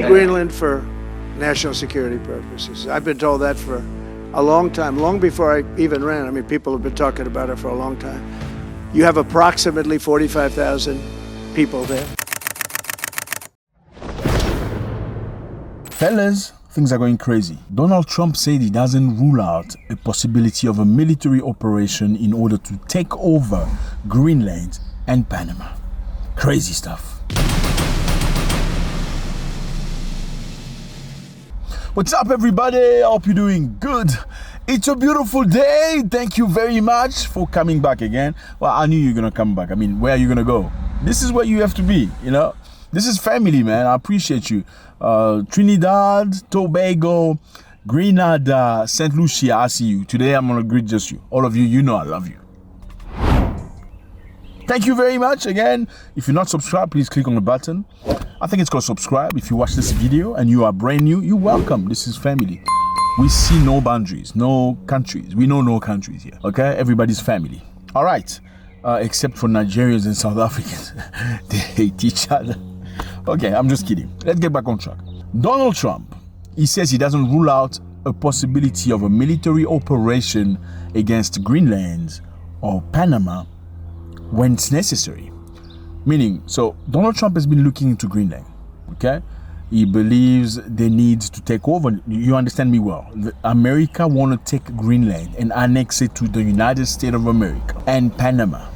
need Greenland for national security purposes. I've been told that for a long time, long before I even ran. I mean, people have been talking about it for a long time. You have approximately 45,000 people there. Fellas, things are going crazy. Donald Trump said he doesn't rule out a possibility of a military operation in order to take over Greenland and Panama. Crazy stuff. What's up, everybody? I hope you're doing good. It's a beautiful day. Thank you very much for coming back again. Well, I knew you were going to come back. I mean, where are you going to go? This is where you have to be, you know? This is family, man. I appreciate you. Trinidad, Tobago, Grenada, St. Lucia, I see you. Today, I'm going to greet just you. All of you, you know I love you. Thank you very much. Again, if you're not subscribed, please click on the button. I think it's called subscribe. If you watch this video and you are brand new, you're welcome. This is family. We see no boundaries, no countries. We know no countries here, okay? Everybody's family. All right, except for Nigerians and South Africans. They hate each other. Okay, I'm just kidding. Let's get back on track. Donald Trump, he says he doesn't rule out a possibility of a military operation against Greenland or Panama when it's necessary. Meaning, so Donald Trump has been looking into Greenland, okay? He believes they need to take over. You understand me well. America want to take Greenland and annex it to the United States of America and Panama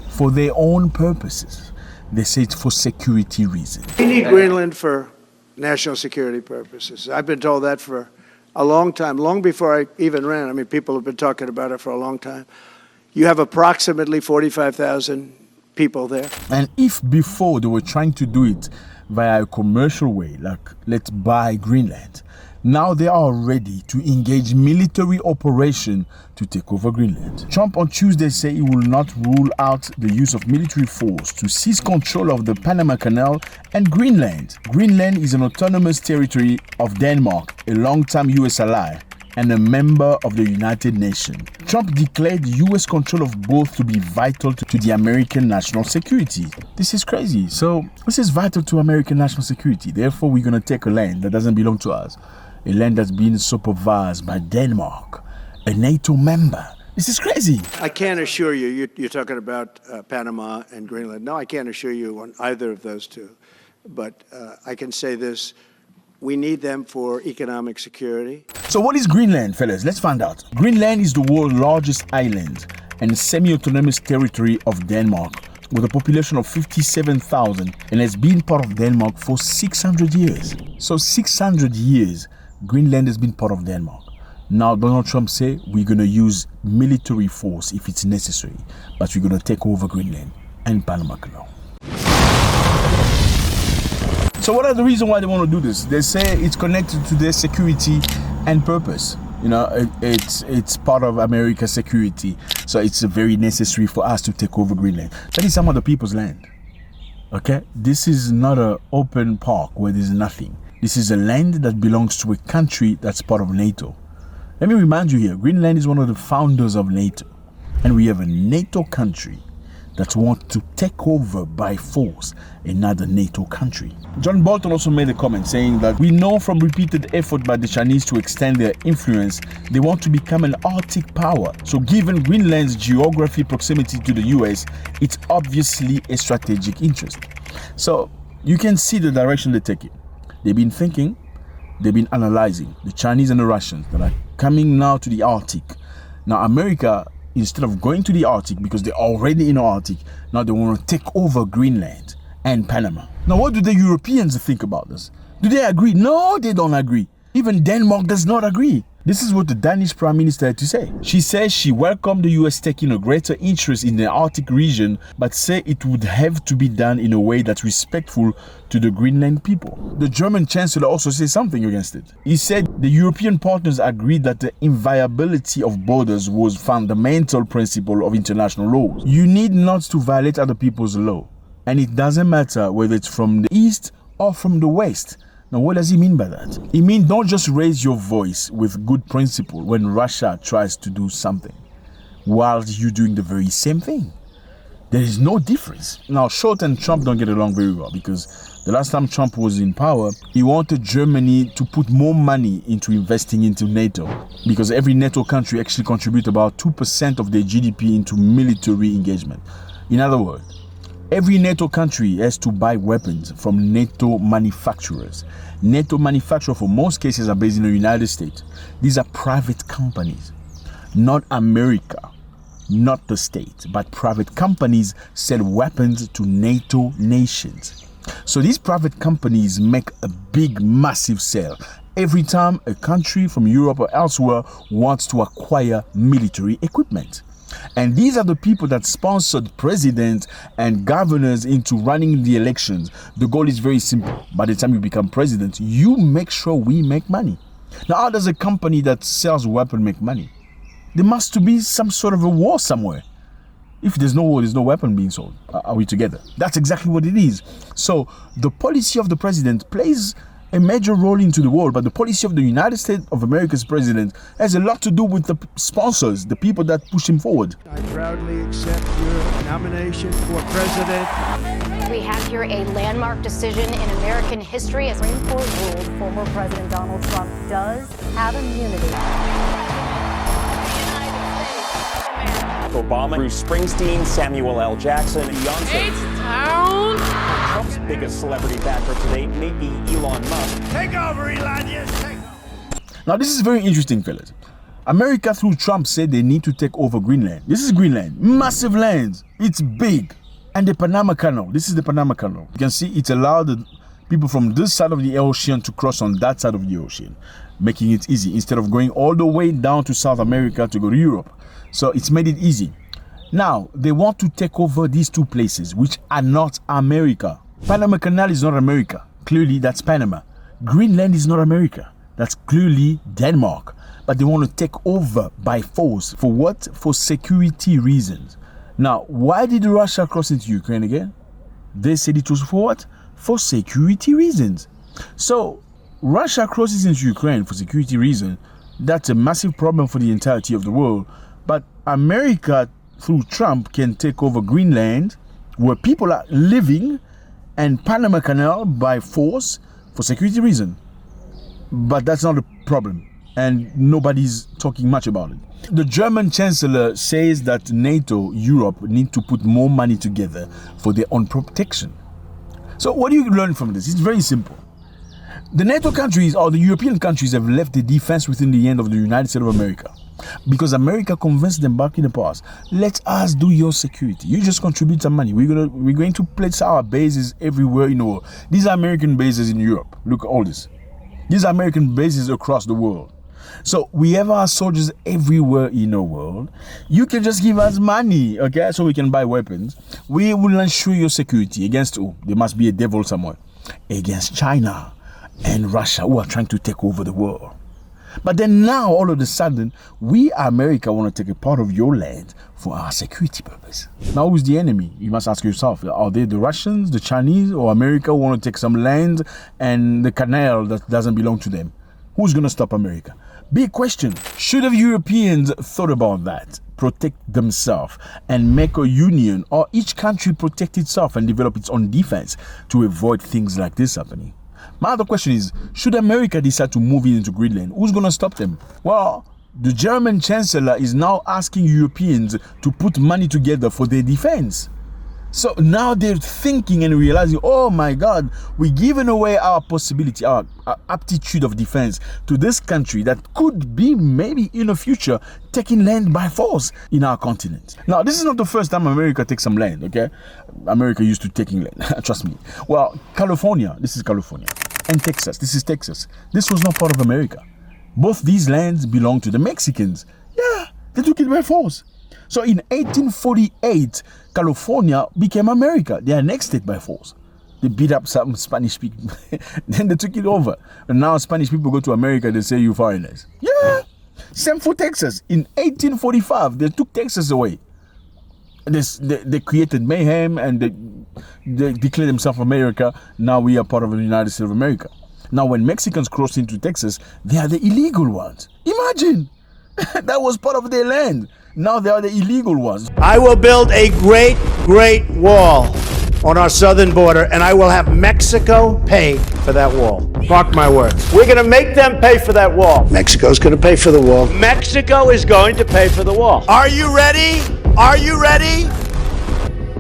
for their own purposes. They say it's for security reasons. We need Greenland for national security purposes. I've been told that for a long time, long before I even ran. I mean, people have been talking about it for a long time. You have approximately 45,000 people there. And if before they were trying to do it via a commercial way, like let's buy Greenland, now they are ready to engage military operation to take over Greenland. Trump on Tuesday said he will not rule out the use of military force to seize control of the Panama Canal and Greenland. Greenland is an autonomous territory of Denmark, a long-time U.S. ally and a member of the United Nations. Trump declared U.S. control of both to be vital to the American national security. This is crazy. So this is vital to American national security. Therefore, we're going to take a land that doesn't belong to us. A land that's been supervised by Denmark, a NATO member. This is crazy. I can't assure you, you're talking about Panama and Greenland. No, I can't assure you on either of those two. But I can say this. We need them for economic security. So what is Greenland, fellas? Let's find out. Greenland is the world's largest island and semi-autonomous territory of Denmark with a population of 57,000 and has been part of Denmark for 600 years. So 600 years, Greenland has been part of Denmark. Now Donald Trump say we're going to use military force if it's necessary, but we're going to take over Greenland and Panama Canal. So what are the reasons why they want to do this? They say it's connected to their security and purpose. You know, it's part of America's security. So it's very necessary for us to take over Greenland. That is some of the people's land. Okay? This is not an open park where there's nothing. This is a land that belongs to a country that's part of NATO. Let me remind you here, Greenland is one of the founders of NATO. And we have a NATO country that want to take over by force another NATO country. John Bolton also made a comment saying that we know from repeated effort by the Chinese to extend their influence, they want to become an Arctic power. So given Greenland's geography proximity to the US, it's obviously a strategic interest. So you can see the direction they're taking. They've been thinking, they've been analyzing, the Chinese and the Russians that are coming now to the Arctic. Now America, instead of going to the Arctic, because they're already in the Arctic, now they want to take over Greenland and Panama. Now, what do the Europeans think about this? Do they agree? No, they don't agree. Even Denmark does not agree. This is what the Danish Prime Minister had to say. She says she welcomed the US taking a greater interest in the Arctic region, but say it would have to be done in a way that's respectful to the Greenland people. The German Chancellor also says something against it. He said the European partners agreed that the inviolability of borders was fundamental principle of international law. You need not to violate other people's law. And it doesn't matter whether it's from the east or from the west. Now, what does he mean by that? He means don't just raise your voice with good principle when Russia tries to do something, while you're doing the very same thing. There is no difference. Now, Short and Trump don't get along very well because The last time Trump was in power, he wanted Germany to put more money into investing into NATO, because every NATO country actually contributes about 2% of their GDP into military engagement. In other words, every NATO country has to buy weapons from NATO manufacturers. NATO manufacturers, for most cases, are based in the United States. These are private companies, not America, not the state, but private companies sell weapons to NATO nations. So these private companies make a big, massive sale every time a country from Europe or elsewhere wants to acquire military equipment. And these are the people that sponsored presidents and governors into running the elections. The goal is very simple. By the time you become president, you make sure we make money. Now, how does a company that sells weapons make money? There must be some sort of a war somewhere. If there's no war, there's no weapon being sold. Are we together? That's exactly what it is. So the policy of the president plays a major role into the world, but the policy of the United States of America's president has a lot to do with the sponsors, the people that push him forward. I proudly accept your nomination for president. We have here a landmark decision in American history as Supreme Court ruled former President Donald Trump does have immunity. Obama, Bruce Springsteen, Samuel L. Jackson, Beyonce. H-Town. Trump's biggest celebrity backer today may be Elon Musk. Take over, Elijah. Take over. Now, this is very interesting, fellas. America, through Trump, said they need to take over Greenland. This is Greenland. Massive lands. It's big. And the Panama Canal. This is the Panama Canal. You can see it allowed the people from this side of the ocean to cross on that side of the ocean, making it easy instead of going all the way down to South America to go to Europe. So it's made it easy. Now, they want to take over these two places, which are not America. Panama Canal is not America. Clearly, that's Panama. Greenland is not America. That's clearly Denmark. But they want to take over by force. For what? For security reasons. Now, why did Russia cross into Ukraine again? They said it was for what? For security reasons. So, Russia crosses into Ukraine for security reasons. That's a massive problem for the entirety of the world. But America, through Trump, can take over Greenland, where people are living, and Panama Canal by force for security reasons. But that's not a problem, and nobody's talking much about it. The German Chancellor says that NATO, Europe, need to put more money together for their own protection. So what do you learn from this? It's very simple. The NATO countries or the European countries have left the defense within the hand of the United States of America. Because America convinced them back in the past, let us do your security. You just contribute some money. We're going to place our bases everywhere in the world. These are American bases in Europe. Look at all this. These are American bases across the world. So we have our soldiers everywhere in the world. You can just give us money, okay, so we can buy weapons. We will ensure your security against who? There must be a devil somewhere. Against China and Russia, who are trying to take over the world. But then now, all of a sudden, we, America, want to take a part of your land for our security purpose. Now, who's the enemy? You must ask yourself, are they the Russians, the Chinese, or America want to take some land and the canal that doesn't belong to them? Who's going to stop America? Big question. Should have Europeans thought about that? Protect themselves and make a union, or each country protect itself and develop its own defense to avoid things like this happening? My other question is, should America decide to move into Greenland, who's going to stop them? Well, the German Chancellor is now asking Europeans to put money together for their defense. So now they're thinking and realizing, oh my God, we're giving away our possibility, our aptitude of defense to this country that could be maybe in the future taking land by force in our continent. Now, this is not the first time America takes some land, okay? America used to taking land, trust me. Well, California, this is California, and Texas, this is Texas. This was not part of America. Both these lands belong to the Mexicans. Yeah, they took it by force. So in 1848, California became America. They annexed it by force. They beat up some Spanish people. Then they took it over. And now Spanish people go to America, they say you foreigners. Yeah. Same for Texas. In 1845, they took Texas away. They created mayhem and they declared themselves America. Now we are part of the United States of America. Now when Mexicans crossed into Texas, they are the illegal ones. Imagine. That was part of their land. Now they are the illegal ones. I will build a great, great wall on our southern border, and I will have Mexico pay for that wall. Mark my words. We're going to make them pay for that wall. Mexico's going to pay for the wall. Mexico is going to pay for the wall. Are you ready? Are you ready?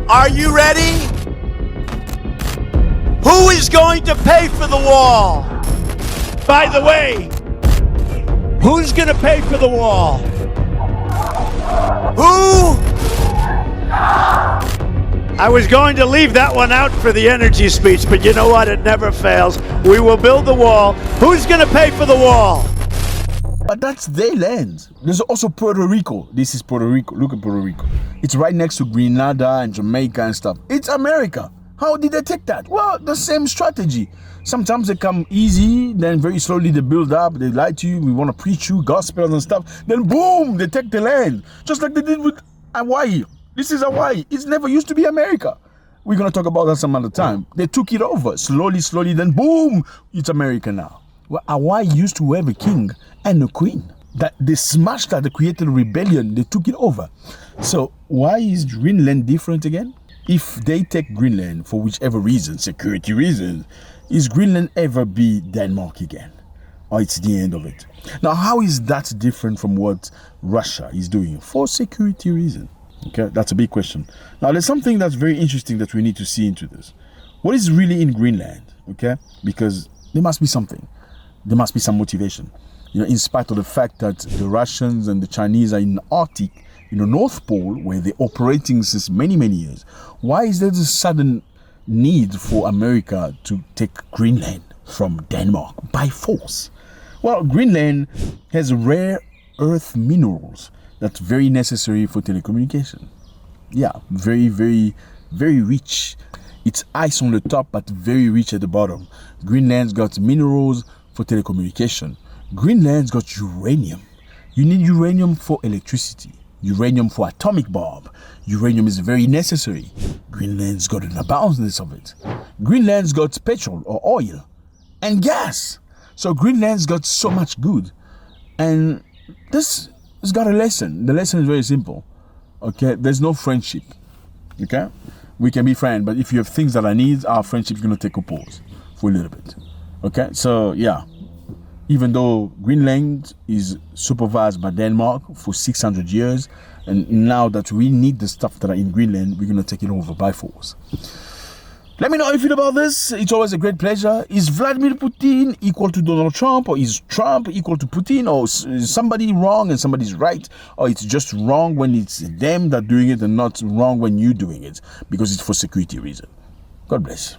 Are you ready? Who is going to pay for the wall? By the way, who's going to pay for the wall? Who? I was going to leave that one out for the energy speech, but you know what? It never fails. We will build the wall. Who's going to pay for the wall? But that's their land. There's also Puerto Rico. This is Puerto Rico. Look at Puerto Rico. It's right next to Greenland and Jamaica and stuff. It's America. How did they take that? Well, the same strategy. Sometimes they come easy, then very slowly they build up. They lie to you. We want to preach you gospel and stuff. Then boom, they take the land. Just like they did with Hawaii. This is Hawaii. It's never used to be America. We're going to talk about that some other time. They took it over slowly, then boom, it's America now. Well, Hawaii used to have a king and a queen. That they smashed that, they created a rebellion, they took it over. So why is Greenland different again? If they take Greenland for whichever reason, security reasons, is Greenland ever be Denmark again? Or it's the end of it? Now, how is that different from what Russia is doing for security reasons? Okay, that's a big question. Now, there's something that's very interesting that we need to see into this. What is really in Greenland? Okay, because there must be something. There must be some motivation. You know, in spite of the fact that the Russians and the Chinese are in the Arctic, in the North Pole, where they're operating since many years, why is there this sudden need for America to take Greenland from Denmark by force? Well, Greenland has rare earth minerals that's very necessary for telecommunication. Yeah, very rich. It's ice on the top, but very rich at the bottom. Greenland's got minerals for telecommunication. Greenland's got uranium. You need uranium for electricity, uranium for atomic bomb. Uranium is very necessary. Greenland's got an abundance of it. Greenland's got petrol or oil and gas. So Greenland's got so much good. And this has got a lesson. The lesson is very simple. Okay, there's no friendship. Okay, we can be friends, but if you have things that I need, our friendship's gonna take a pause for a little bit. Okay, so yeah, even though Greenland is supervised by Denmark for 600 years, and now that we need the stuff that are in Greenland, we're gonna take it over by force. Let me know how you feel about this. It's always a great pleasure. Is Vladimir Putin equal to Donald Trump, or is Trump equal to Putin, or is somebody wrong and somebody's right, or it's just wrong when it's them that are doing it and not wrong when you're doing it because it's for security reason? God bless.